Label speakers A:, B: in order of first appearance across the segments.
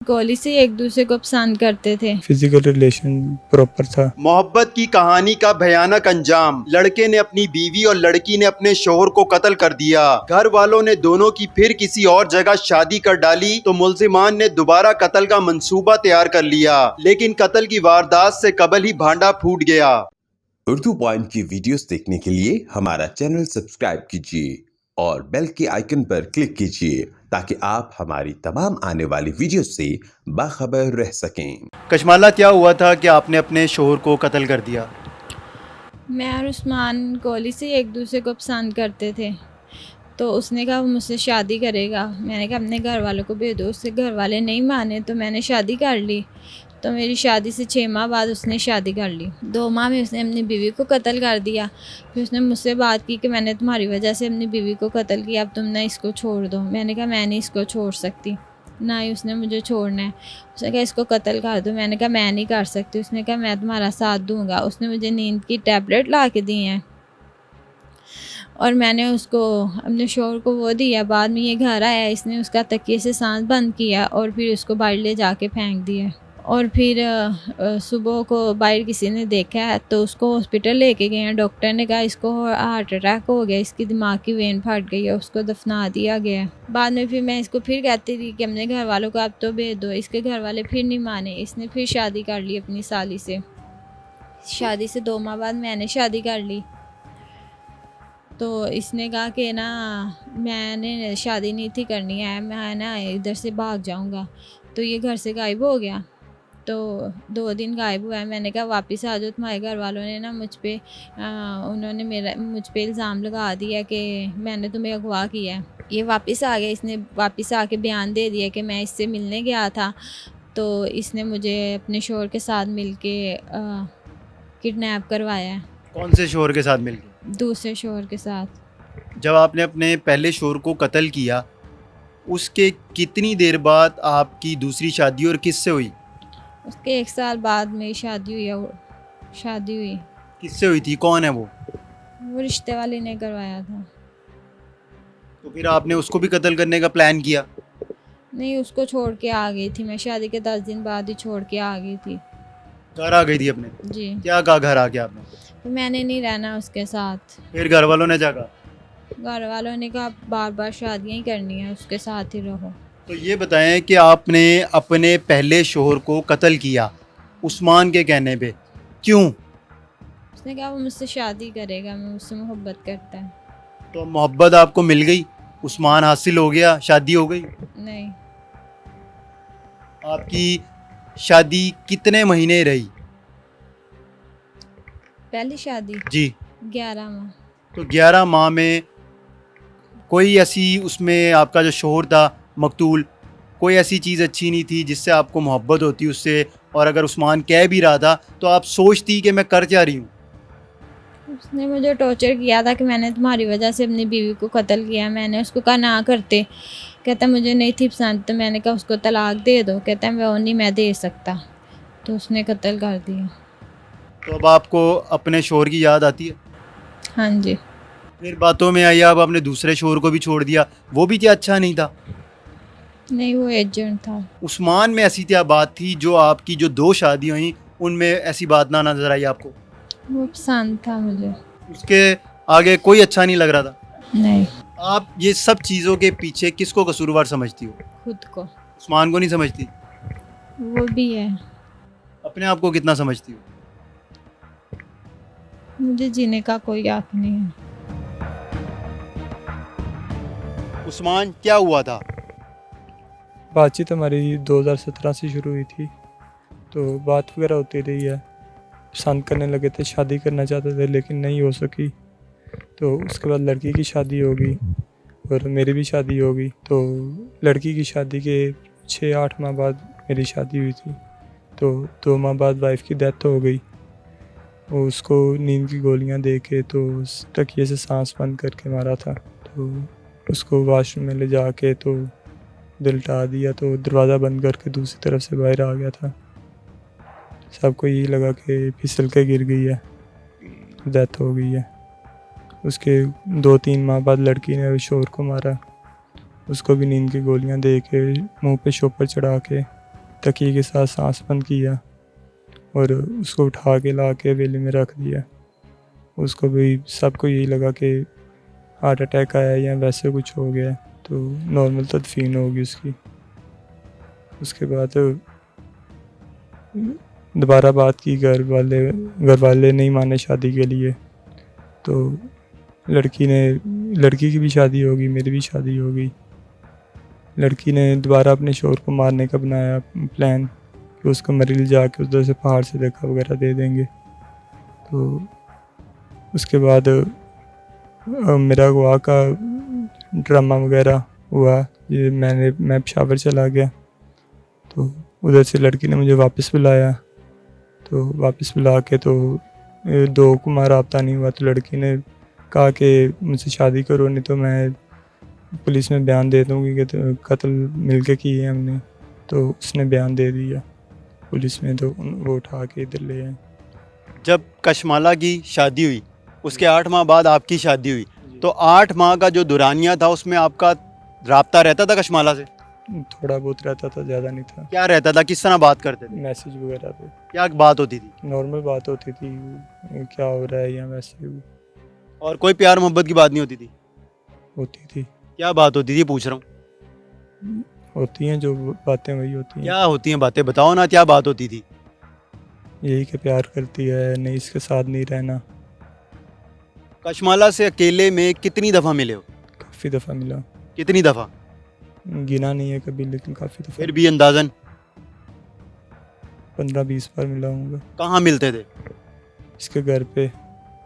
A: गोली से एक दूसरे को पसंद करते थे।
B: फिजिकल रिलेशन प्रॉपर था।
C: मोहब्बत की कहानी का भयानक अंजाम। लड़के ने अपनी बीवी और लड़की ने अपने शोहर को कत्ल कर दिया। घर वालों ने दोनों की फिर किसी और जगह शादी कर डाली तो मुल्जिमान ने दोबारा कत्ल का मंसूबा तैयार कर लिया, लेकिन कत्ल की वारदात से कबल ही भांडा फूट गया।
D: उर्दू पॉइंट की वीडियोस देखने के लिए हमारा चैनल सब्सक्राइब कीजिए और बेल के आइकन पर क्लिक कीजिए ताकि आप हमारी तमाम आने वाली वीडियो से बाखबर रह सकें।
C: कशमाला, क्या हुआ था कि आपने अपने शोहर को कत्ल कर दिया?
A: मैं और उस्मान गोली से एक दूसरे को पसंद करते थे, तो उसने कहा वो मुझसे शादी करेगा। मैंने कहा अपने घर वालों को भेज दो। उससे घर वाले नहीं माने तो मैंने शादी कर ली। तो मेरी शादी से 6 माह बाद उसने शादी कर ली। 2 माह में उसने अपनी बीवी को कत्ल कर दिया। फिर उसने मुझसे बात की कि मैंने तुम्हारी वजह से अपनी बीवी को कत्ल किया, अब तुम ना इसको छोड़ दो। मैंने कहा मैं नहीं इसको छोड़ सकती, ना ही उसने मुझे छोड़ना है। उसने कहा इसको कत्ल कर दो। मैंने कहा मैं नहीं कर सकती। उसने कहा मैं तुम्हारा साथ दूँगा। उसने मुझे नींद की टैबलेट ला के दी हैं और मैंने उसको अपने शोहर को वो दिया। बाद में ये घर आया, इसने उसका तकिए से सांस बंद किया और फिर उसको बाहर ले जाके फेंक दिया। और फिर सुबह को बाहर किसी ने देखा है तो उसको हॉस्पिटल लेके गए हैं। डॉक्टर ने कहा इसको हार्ट अटैक हो गया, इसकी दिमाग की वेन फट गई है, उसको दफना दिया गया। बाद में फिर मैं इसको फिर कहती थी कि अपने घर वालों को आप तो भेज दो। इसके घर वाले फिर नहीं माने। इसने फिर शादी कर ली अपनी साली से। शादी से 2 माह बाद मैंने शादी कर ली। तो इसने कहा कि ना मैंने शादी नहीं थी करनी है, मैं ना इधर से भाग जाऊंगा। तो ये घर से गायब हो गया। तो 2 दिन गायब हुआ है। मैंने कहा वापस आ जाओ। तुम्हारे घर वालों ने ना उन्होंने मुझ पे इल्ज़ाम लगा दिया कि मैंने तुम्हें अगवा किया है। ये वापस आ गया। इसने वापस आके बयान दे दिया कि मैं इससे मिलने गया था, तो इसने मुझे अपने शोहर के साथ मिलके किडनैप करवाया है।
C: कौन से शोहर के साथ मिलकर?
A: दूसरे शोहर के साथ।
C: जब आपने अपने पहले शोहर को कत्ल किया, उसके कितनी देर बाद आपकी दूसरी शादी और किससे हुई?
A: उसके 1 साल बाद मेरी शादी हुई।
C: किससे हुई थी? कौन है वो?
A: वो रिश्ते वाले ने करवाया था।
C: तो फिर आपने उसको भी कत्ल करने का प्लान किया?
A: नहीं, उसको छोड़ के आ गई थी मैं। शादी के 10 दिन बाद ही छोड़ के आ गई थी।
C: घर आ गई थी अपने?
A: जी।
C: क्या कहा घर आके आपने?
A: तो मैंने नहीं रहना उसके साथ।
C: फिर घर वालों ने क्या कहा?
A: घर वालों ने कहा बार बार शादियाँ ही करनी है, उसके साथ ही रहो।
C: तो ये बताएं कि आपने अपने पहले शोहर को कत्ल किया उस्मान के कहने पे, क्यों?
A: उसने कहा वो मुझसे शादी करेगा, मैं मुझसे मोहब्बत करता है।
C: तो मोहब्बत आपको मिल गई, उस्मान हासिल हो गया, शादी हो गई?
A: नहीं।
C: आपकी शादी कितने महीने रही?
A: पहली शादी
C: जी।
A: 11 माह।
C: तो 11 माह में कोई ऐसी उसमें आपका जो शोहर था मकतूल, कोई ऐसी चीज़ अच्छी नहीं थी जिससे आपको मोहब्बत होती उससे? और अगर उस्मान कह भी रहा था तो आप सोचती कि मैं कर क्या रही हूँ?
A: उसने मुझे टॉर्चर किया था कि मैंने तुम्हारी वजह से अपनी बीवी को कत्ल किया। मैंने उसको कहा ना करते। कहता मुझे नहीं थी पसंद। तो मैंने कहा उसको तलाक दे दो। कहता वो नहीं मैं दे सकता। तो उसने कत्ल कर दिया।
C: तो अब आपको अपने शोहर की याद आती है?
A: हाँ जी।
C: फिर बातों में आई अब आपने दूसरे शोहर को भी छोड़ दिया, वो भी क्या अच्छा नहीं था?
A: नहीं, वो एजेंट था।
C: उस्मान में ऐसी क्या बात थी जो आपकी जो 2 शादियाँ हुई उनमें ऐसी बात ना नजर आई आपको?
A: वो पसंद था मुझे।
C: उसके आगे कोई अच्छा नहीं लग रहा था?
A: नहीं।
C: आप ये सब चीज़ों के पीछे किसको कसूरवार समझती हो?
A: खुद को।
C: उस्मान को नहीं समझती?
A: वो भी है।
C: अपने आप को कितना समझती हो?
A: मुझे जीने का कोई हक नहीं है।
C: उस्मान, क्या हुआ था?
B: बातचीत हमारी 2017 से शुरू हुई थी, तो बात वगैरह होती रही है। पसंद करने लगे थे, शादी करना चाहते थे लेकिन नहीं हो सकी। तो उसके बाद लड़की की शादी हो गई और मेरी भी शादी हो गई। तो लड़की की शादी के 6-8 माह बाद मेरी शादी हुई थी। तो 2 माह बाद वाइफ की डेथ हो गई। वो उसको नींद की गोलियां दे के तो उस तकिए से सांस बंद करके मारा था। तो उसको वॉशरूम में ले जाके तो दिलटा दिया, तो दरवाज़ा बंद करके दूसरी तरफ से बाहर आ गया था। सबको यही लगा कि फिसल के गिर गई है, डेथ हो गई है। उसके 2-3 माह बाद लड़की ने शोहर को मारा। उसको भी नींद की गोलियां दे के मुँह पे शोपर चढ़ा के तकिए के साथ सांस बंद किया और उसको उठा के ला के हवेली में रख दिया। उसको भी सबको यही लगा कि हार्ट अटैक आया या वैसे कुछ हो गया, तो नॉर्मल तदफीन होगी उसकी। उसके बाद दोबारा बात की, घर वाले नहीं माने शादी के लिए। तो लड़की की भी शादी होगी, मेरी भी शादी होगी। लड़की ने दोबारा अपने शोहर को मारने का बनाया प्लान कि उसको मरील जाके उधर से पहाड़ से धक्का वगैरह दे देंगे। तो उसके बाद मेरा गोवा का ड्रामा वगैरह हुआ। ये मैं पेशावर चला गया, तो उधर से लड़की ने मुझे वापस बुलाया। तो वापस बुला के तो 2 को राब्ता नहीं हुआ, तो लड़की ने कहा कि मुझसे शादी करो, नहीं तो मैं पुलिस में बयान दे दूँगी कि तो कत्ल मिलके किए हैं हमने। तो उसने बयान दे दिया पुलिस में, तो वो उठा के इधर ले आए।
C: जब कशमाला की शादी हुई उसके 8 माह बाद आपकी शादी हुई, तो 8 माह का जो दुरानिया था उसमें आपका राब्ता रहता था कशमाला से?
B: थोड़ा बहुत रहता था, ज़्यादा नहीं था।
C: क्या रहता था, किस तरह बात करते थे,
B: मैसेज वगैरह पे
C: क्या बात होती थी?
B: नॉर्मल बात होती थी, क्या हो रहा है या वैसे
C: और कोई प्यार मोहब्बत की बात नहीं होती थी?
B: होती थी।
C: क्या बात होती थी पूछ रहा हूँ।
B: होती हैं जो बातें वही होती हैं।
C: क्या होती हैं बातें, बताओ ना, क्या बात होती थी?
B: यही कि प्यार करती है, नहीं इसके साथ नहीं रहना।
C: कशमाला से अकेले में कितनी दफ़ा मिले हो?
B: काफ़ी दफ़ा मिला,
C: कितनी दफ़ा?
B: गिना नहीं है कभी, लेकिन काफ़ी दफ़ा,
C: फिर भी अंदाजन
B: 15-20 बार मिला हूँगा।
C: कहाँ मिलते थे?
B: इसके घर पे,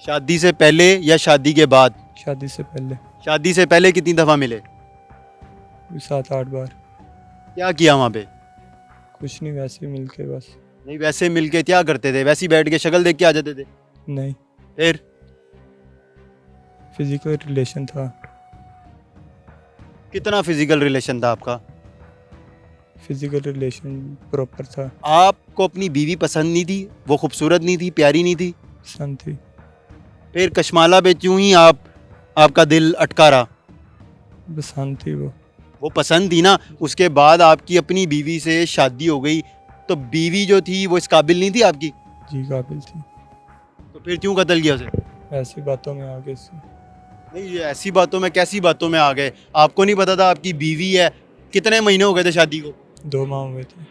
C: शादी से पहले या शादी के बाद?
B: शादी से पहले
C: शादी से पहले कितनी दफ़ा मिले?
B: 7-8 बार।
C: क्या किया वहाँ पे?
B: कुछ नहीं, वैसे ही मिल के बस।
C: नहीं, वैसे मिल के क्या करते थे? वैसे ही बैठ के शक्ल देख के आ जाते थे?
B: नहीं,
C: फिर
B: फिजिकल रिलेशन था।
C: कितना फिजिकल रिलेशन था आपका?
B: फिजिकल रिलेशन प्रॉपर था।
C: आपको अपनी बीवी पसंद नहीं थी? वो खूबसूरत नहीं थी, प्यारी नहीं थी?
B: पसंद थी।
C: फिर कशमाला पे क्यों ही आपका दिल अटका रहा?
B: पसंद थी
C: वो पसंद थी ना, उसके बाद आपकी अपनी बीवी से शादी हो गई, तो बीवी जो थी वो इस काबिल नहीं थी आपकी?
B: जी, काबिल थी।
C: तो फिर क्यों कत्ल किया उसे?
B: ऐसी बातों में आगे से
C: नहीं, ये ऐसी बातों में कैसी बातों में आ गए? आपको नहीं पता था आपकी बीवी है? कितने महीने हो गए थे शादी को?
B: 2 माह हुए थे।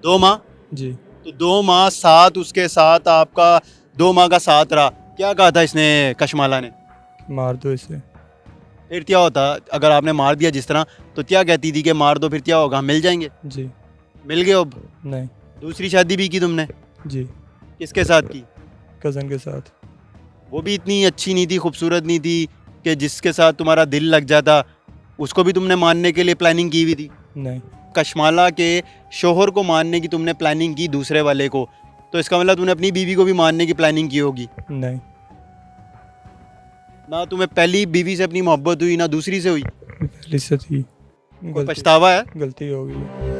C: 2 माह?
B: जी,
C: तो 2 माह साथ उसके साथ आपका 2 माह का साथ रहा। क्या कहा था इसने, कशमाला ने?
B: मार दो इसे।
C: फिर क्या होता अगर आपने मार दिया जिस तरह, तो क्या कहती थी कि मार दो फिर क्या होगा, हम मिल जाएंगे?
B: जी,
C: मिल गए अब?
B: नहीं।
C: दूसरी शादी भी की तुमने?
B: जी,
C: किसके साथ की?
B: कज़न के साथ।
C: वो भी इतनी अच्छी नहीं थी, खूबसूरत नहीं थी कि जिसके साथ तुम्हारा दिल लग जाता? उसको भी तुमने मारने के लिए प्लानिंग की हुई थी?
B: नहीं,
C: कशमाला के शोहर को मारने की तुमने प्लानिंग की, दूसरे वाले को, तो इसका मतलब तुमने अपनी बीवी को भी मारने की प्लानिंग की होगी?
B: नहीं।
C: ना तुम्हें पहली बीवी से अपनी मोहब्बत हुई, ना दूसरी से हुई?
B: पहले से थी।
C: कोई पछतावा है?
B: गलती हो गई।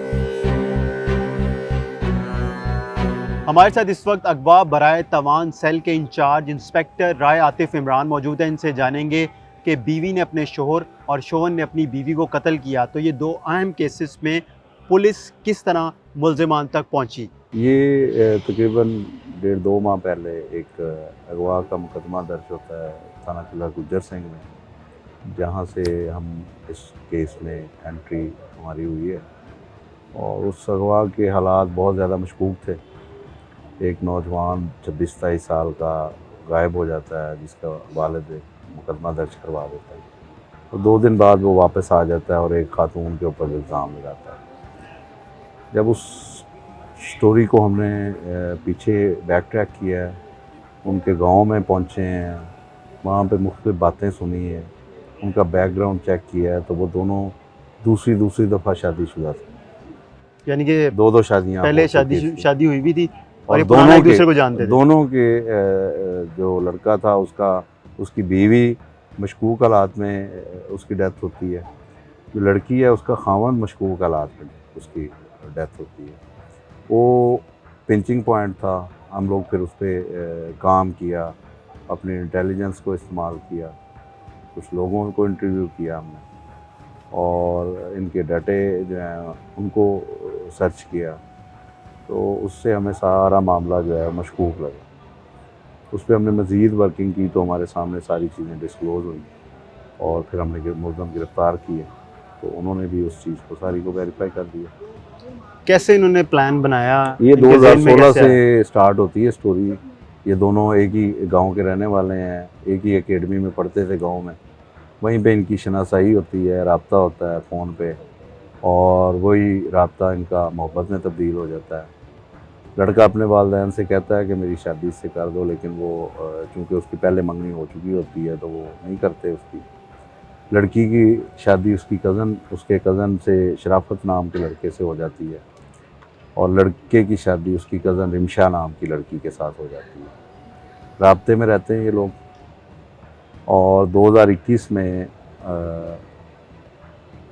C: हमारे साथ इस वक्त अगवा बराए तवान सेल के इंचार्ज इंस्पेक्टर राय आतिफ इमरान मौजूद हैं। इनसे जानेंगे कि बीवी ने अपने शोहर और शोहर ने अपनी बीवी को कत्ल किया, तो ये 2 अहम केसेस में पुलिस किस तरह मुल्ज़िमान तक पहुंची।
E: ये तकरीबन 1.5-2 माह पहले एक अगवा का मुकदमा दर्ज होता है थाना किला गुज्जर सिंह में, जहाँ से हम इस केस में एंट्री हमारी हुई है। और उस अगवा के हालात बहुत ज़्यादा मशकूक थे। एक नौजवान 26-27 साल का गायब हो जाता है, जिसका वालिद मुकदमा दर्ज करवा देता है, तो 2 दिन बाद वो वापस आ जाता है और एक खातून के ऊपर इल्ज़ाम लगाता है। जब उस स्टोरी को हमने पीछे बैक ट्रैक किया है, उनके गांव में पहुंचे हैं, वहाँ पे मुख्तलिफ बातें सुनी है, उनका बैकग्राउंड चेक किया है, तो वो दोनों दूसरी दफ़ा शादीशुदा थे।
C: यानी कि
E: 2 शादियाँ
C: पहले
E: हो चुकी थी।
C: शादी हुई भी थी और
E: और
C: ये पुराना एक दूसरे को जानते थे।
E: दोनों के जो लड़का था उसकी बीवी मशकूक हालात में उसकी डेथ होती है। जो लड़की है उसका खावंद मशकूक हालात में उसकी डेथ होती है। वो पिंचिंग पॉइंट था। हम लोग फिर उस पर काम किया, अपनी इंटेलिजेंस को इस्तेमाल किया, कुछ लोगों को इंटरव्यू किया हमने और इनके डाटे जो हैं उनको सर्च किया। तो उससे हमें सारा मामला जो है मशकूक लगा। उस पर हमने मज़ीद वर्किंग की तो हमारे सामने सारी चीज़ें डिस्क्लोज़ हुई और फिर हमने मुलज़म गिरफ़्तार किए, तो उन्होंने भी उस चीज़ को सारी को वेरीफाई कर दिया।
F: कैसे इन्होंने प्लान बनाया?
E: ये
F: इनके ज़हन में
E: 2016
F: कैसे आया?
E: से स्टार्ट होती है स्टोरी। ये दोनों एक ही गांव के रहने वाले हैं, एक ही एकेडमी में पढ़ते थे गांव में। वहीं पे इनकी शनासाई होती है, राब्ता होता है फ़ोन पे, और वही राब्ता इनका मोहब्बत में तब्दील हो जाता है। लड़का अपने वालिदैन से कहता है कि मेरी शादी इससे कर दो, लेकिन वो चूँकि उसकी पहले मंगनी हो चुकी होती है तो वो नहीं करते उसकी। लड़की की शादी उसके कज़न से शराफत नाम के लड़के से हो जाती है, और लड़के की शादी उसकी कज़न रिमशा नाम की लड़की के साथ हो जाती है। राब्ते में रहते हैं ये लोग, और 2021 में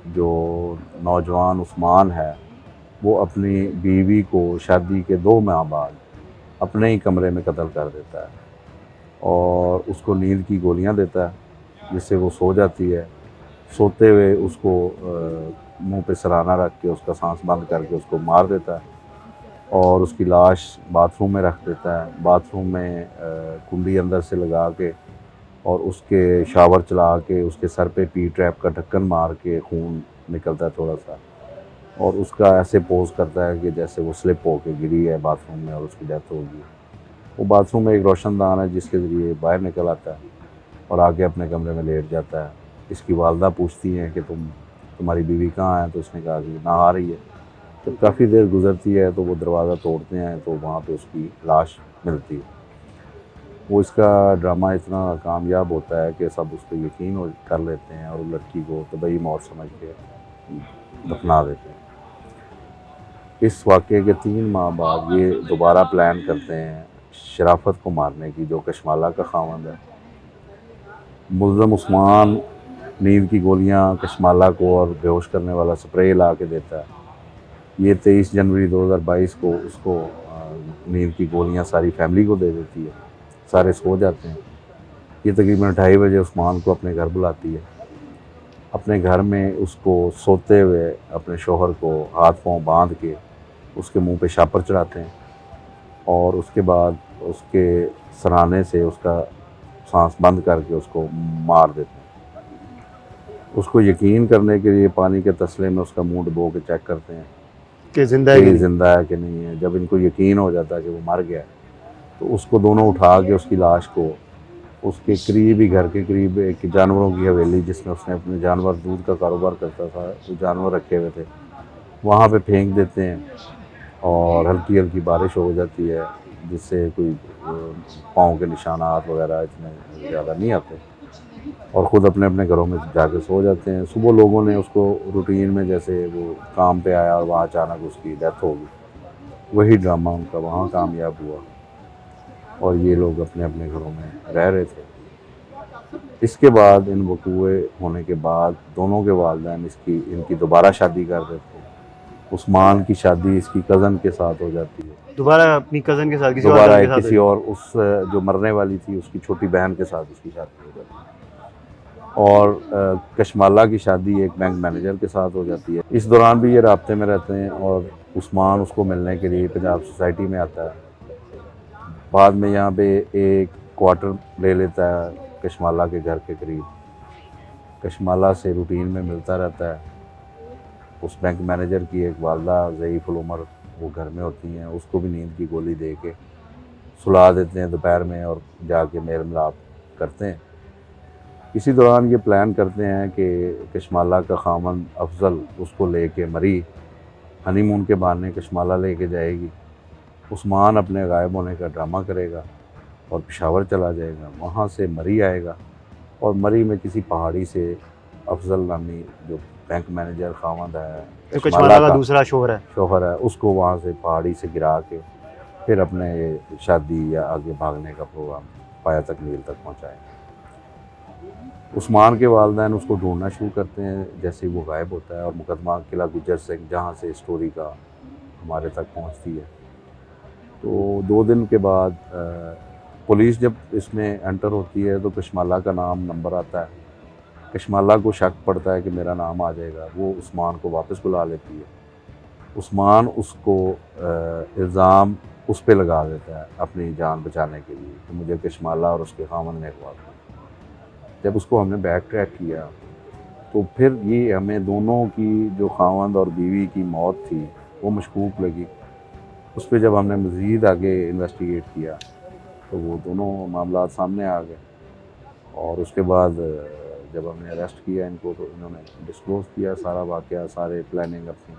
E: जो नौजवान उस्मान है वो अपनी बीवी को शादी के 2 माह बाद अपने ही कमरे में कत्ल कर देता है और उसको नींद की गोलियां देता है, जिससे वो सो जाती है। सोते हुए उसको मुंह पे सराहना रख के उसका सांस बंद करके उसको मार देता है और उसकी लाश बाथरूम में रख देता है। बाथरूम में कुंडी अंदर से लगा के और उसके शावर चला के उसके सर पे पी ट्रैप का ढक्कन मार के खून निकलता है थोड़ा सा, और उसका ऐसे पोज करता है कि जैसे वो स्लिप होके गिरी है बाथरूम में और उसकी डेथ होगी। वो बाथरूम में एक रोशनदान है जिसके ज़रिए बाहर निकल आता है और आके अपने कमरे में लेट जाता है। इसकी वालदा पूछती हैं कि तुम्हारी बीवी कहाँ है, तो उसने कहा कि ना आ रही है। जब काफ़ी देर गुजरती है तो वो दरवाज़ा तोड़ते हैं तो वहाँ पे उसकी लाश मिलती है। वो इसका ड्रामा इतना कामयाब होता है कि सब उस पर यकीन कर लेते हैं और लड़की को तबई मौत समझ के दफना देते हैं। इस वाक़े के 3 माह बाद ये दोबारा प्लान करते हैं शराफत को मारने की, जो कशमाला का खावंद है। मुल्ज़म उस्मान नींद की गोलियां कशमाला को और बेहोश करने वाला स्प्रे ला के देता है। ये 23 जनवरी 2022 को उसको नींद की गोलियां सारी फैमिली को दे देती है। सारे सो जाते हैं। ये तकरीबन 2:30 बजे उस्मान को अपने घर बुलाती है। अपने घर में उसको सोते हुए अपने शोहर को हाथ पांव बांध के उसके मुंह पे शापर चढ़ाते हैं और उसके बाद उसके सराहने से उसका सांस बंद करके उसको मार देते हैं। उसको यकीन करने के लिए पानी के तसले में उसका मुंह डुबो के चेक करते हैं
F: कि जिंदा
E: कि
F: है
E: ज़िंदा है कि नहीं है। जब इनको यकीन हो जाता है कि वो मर गया है तो उसको दोनों उठा के उसकी लाश को उसके करीब ही घर के करीब एक जानवरों की हवेली, जिसमें उसने अपने जानवर दूध का कारोबार करता था, वो जानवर रखे हुए थे, वहाँ पे फेंक देते हैं और हल्की हल्की बारिश हो जाती है, जिससे कोई पाँव के निशानात वगैरह इतने ज़्यादा नहीं आते और ख़ुद अपने अपने घरों में जाके सो जाते हैं। सुबह लोगों ने उसको रूटीन में जैसे वो काम पे आया और वहाँ अचानक उसकी डेथ हो गई। वही ड्रामा उनका वहाँ कामयाब हुआ और ये लोग अपने अपने घरों में रह रहे थे। इसके बाद इन वकूए होने के बाद दोनों के वालिदैन इनकी दोबारा शादी कर देते हैं। उस्मान की शादी इसकी कज़न के साथ हो जाती है,
F: दोबारा अपनी कज़न के साथ किसी और
E: दोबारा
F: लड़के के साथ
E: किसी और उस जो मरने वाली थी उसकी छोटी बहन के साथ उसकी शादी हो जाती है। और कशमाला की शादी एक बैंक मैनेजर के साथ हो जाती है। इस दौरान भी ये राब्ते में रहते हैं और उस्मान उसको मिलने के लिए पंजाब सोसाइटी में आता है। बाद में यहाँ पे एक क्वार्टर ले लेता है कशमाला के घर के करीब। कशमाला से रूटीन में मिलता रहता है। उस बैंक मैनेजर की एक वालदा ज़ईफ़ुल उमर वो घर में होती हैं, उसको भी नींद की गोली दे के सुला देते हैं दोपहर में और जाके मेल मिलाप करते हैं। इसी दौरान ये प्लान करते हैं कि कशमाला का खामन अफजल उसको लेके मरी हनीमून के बहाने कशमाला लेके जाएगी। उस्मान अपने गायब होने का ड्रामा करेगा और पेशावर चला जाएगा। वहाँ से मरी आएगा और मरी में किसी पहाड़ी से अफजल नामी जो बैंक मैनेजर खामद है,
F: तो कशमाला का दूसरा शोहर है,
E: उसको वहाँ से पहाड़ी से गिरा के फिर अपने शादी या आगे भागने का प्रोग्राम पाया तकमील तक पहुँचाए। उस्मान के वालिदैन उसको ढूंढना शुरू करते हैं जैसे ही वो गायब होता है और मुकदमा किला गुज्जर सिंह जहाँ से स्टोरी का हमारे तक पहुँचती है। तो 2 दिन के बाद पुलिस जब इसमें एंटर होती है तो कशमाला का नाम नंबर आता है। कशमाला को शक पड़ता है कि मेरा नाम आ जाएगा, वो उस्मान को वापस बुला लेती है उस्मान उसको इल्ज़ाम उस पे लगा देता है अपनी जान बचाने के लिए कि मुझे कशमाला और उसके खामन ने अगवा किया। जब उसको हमने बैक ट्रैक किया तो फिर ये हमें दोनों की जो खावंद और बीवी की मौत थी वो मशकूक लगी। उस पर जब हमने मज़ीद आगे इन्वेस्टिगेट किया तो वो दोनों मामला सामने आ गए और उसके बाद जब हमने अरेस्ट किया इनको तो इन्होंने डिस्क्लोज़ किया सारा वाक़या, सारे प्लानिंग अपनी।